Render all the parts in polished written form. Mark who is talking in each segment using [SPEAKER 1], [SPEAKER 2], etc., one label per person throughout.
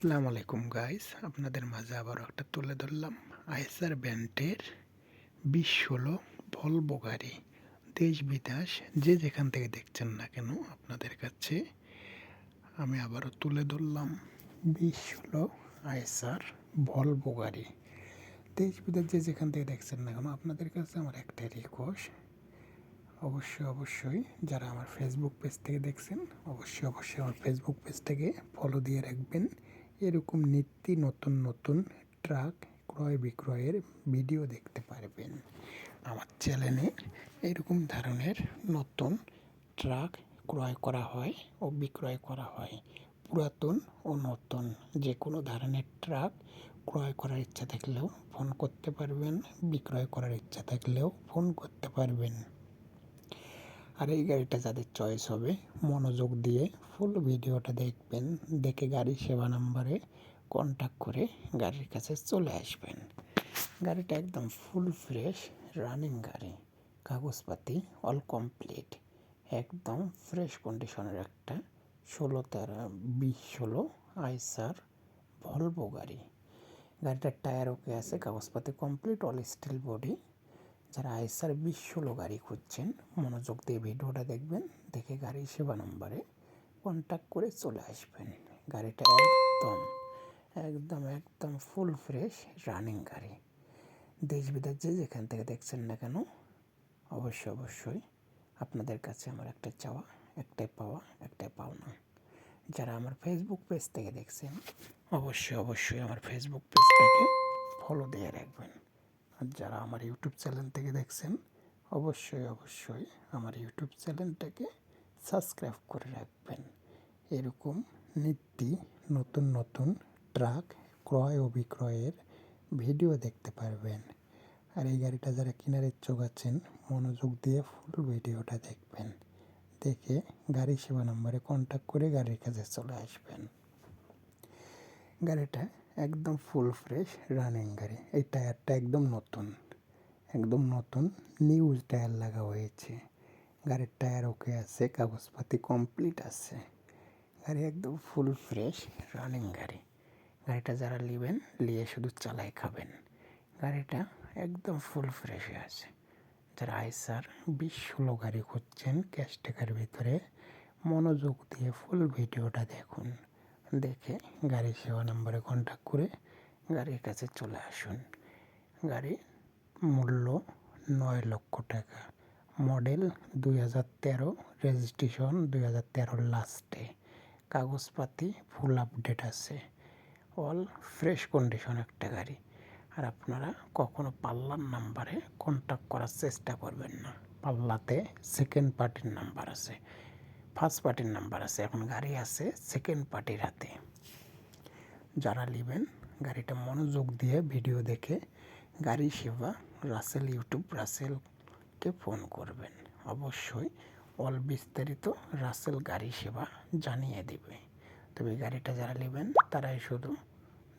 [SPEAKER 1] আসসালামু আলাইকুম গাইস, আপনাদের মাঝে আবারও একটা তুলে ধরলাম আইসার ব্যান্ডের 2016 ভলভো গাড়ি। দেশ বিদেশ যে যেখান থেকে দেখছেন না কেন আপনাদের কাছে আমি আবারও তুলে ধরলাম 2016 আইসার ভলভো গাড়ি। দেশ বিদেশ যে যেখান থেকে দেখছেন না কেন আপনাদের কাছে আমার একটাই রিকোয়েস্ট, অবশ্যই যারা আমার ফেসবুক পেজ থেকে দেখছেন অবশ্যই আমার ফেসবুক পেজটাকে ফলো দিয়ে রাখবেন। এরকম নিত্য নতুন ট্রাক ক্রয় বিক্রয়ের ভিডিও দেখতে পারবেন আমার চ্যানেলে। এরকম ধরনের নতুন ট্রাক ক্রয় করা হয় ও বিক্রয় করা হয়। পুরাতন ও নতুন যে কোনো ধরনের ট্রাক ক্রয় করার ইচ্ছা থাকলেও ফোন করতে পারবেন, বিক্রয় করার ইচ্ছা থাকলেও ফোন করতে পারবেন। আর এই গাড়িটা যাদের চয়েস হবে মনোযোগ দিয়ে ফুল ভিডিওটা দেখবেন, দেখে গাড়ি সেবা নাম্বারে কন্ট্যাক্ট করে গাড়ির কাছে চলে আসবেন। গাড়িটা একদম ফুল ফ্রেশ রানিং গাড়ি, কাগজপাতি অল কমপ্লিট, একদম ফ্রেশ কন্ডিশনের একটা 2016 আইসার ভলভো গাড়ি। গাড়িটার টায়ার ওকে আছে, কাগজপাতি কমপ্লিট, অল স্টিল বডি। যারা আইসার 2016 গাড়ি খুঁজছেন মনোযোগ দিয়ে ভিডিওটা দেখবেন, দেখে গাড়ি সেবা নম্বরে কন্ট্যাক্ট করে চলে আসবেন। গাড়িটা একদম ফুল ফ্রেশ রানিং গাড়ি। দেশ বিদেশ যে যেখান থেকে দেখছেন না কেন অবশ্যই আপনাদের কাছে আমার একটা চাওয়া, একটাই পাওয়া, একটাই পাওনা। যারা আমার ফেসবুক পেজ থেকে দেখছেন অবশ্যই আমার ফেসবুক পেজটাকে ফলো দিয়ে রাখবেন। আর যারা আমার ইউটিউব চ্যানেল থেকে দেখছেন অবশ্যই আমার ইউটিউব চ্যানেলটাকে সাবস্ক্রাইব করে রাখবেন। এরকম নিত্য নতুন ট্রাক ক্রয় ও বিক্রয়ের ভিডিও দেখতে পারবেন। আর এই গাড়িটা যারা কেনার ইচ্ছুক আছেন মনোযোগ দিয়ে ফুল ভিডিওটা দেখবেন, দেখে গাড়ি সেবা নম্বরে কন্ট্যাক্ট করে গাড়ির কাছে চলে আসবেন। গাড়িটা একদম ফুল ফ্রেশ রানিং গাড়ি। এই টায়ারটা একদম নতুন নিউ টায়ার লাগা হয়েছে। গাড়ির টায়ার ওকে আছে, কাগজপাতি কমপ্লিট আছে। গাড়ি একদম ফুল ফ্রেশ রানিং গাড়ি। গাড়িটা যারা নেবেন নিয়ে শুধু চালাই খাবেন। গাড়িটা একদম ফুল ফ্রেশে আছে। যারা আইসার 2016 গাড়ি খুঁজছেন ক্যাশ টাকার ভিতরে মনোযোগ দিয়ে ফুল ভিডিওটা দেখুন, দেখে গাড়ি সেবা নম্বরে কন্ট্যাক্ট করে গাড়ির কাছে চলে আসুন। গাড়ির মূল্য 9 লক্ষ টাকা, মডেল 2013, রেজিস্ট্রেশন 2013 লাস্টে, কাগজপাতি ফুল আপডেট আছে, অল ফ্রেশ কন্ডিশন একটা গাড়ি। আর আপনারা কখনো পাল্লার নাম্বারে কন্ট্যাক্ট করার চেষ্টা করবেন না। পাল্লাতে সেকেন্ড পার্টির নাম্বার আছে, ফার্স্ট পার্টির নাম্বার আছে, এখন গাড়ি আছে সেকেন্ড পার্টির হাতে। যারা নেবেন গাড়িটা মনোযোগ দিয়ে ভিডিও দেখে গাড়ি সেবা রাসেলকে ফোন করবেন। অবশ্যই অল বিস্তারিত রাসেল গাড়ি সেবা জানিয়ে দেবে। তবে গাড়িটা যারা নেবেন তারাই শুধু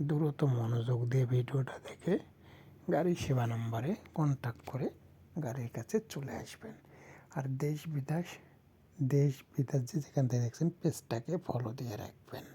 [SPEAKER 1] দ্রুত মনোযোগ দিয়ে ভিডিওটা দেখে গাড়ি সেবা নম্বরে কন্ট্যাক্ট করে গাড়ির কাছে চলে আসবেন। আর দেশ বিদেশ যে যেখান থেকে দেখছেন পেজটাকে ফলো দিয়ে রাখবেন।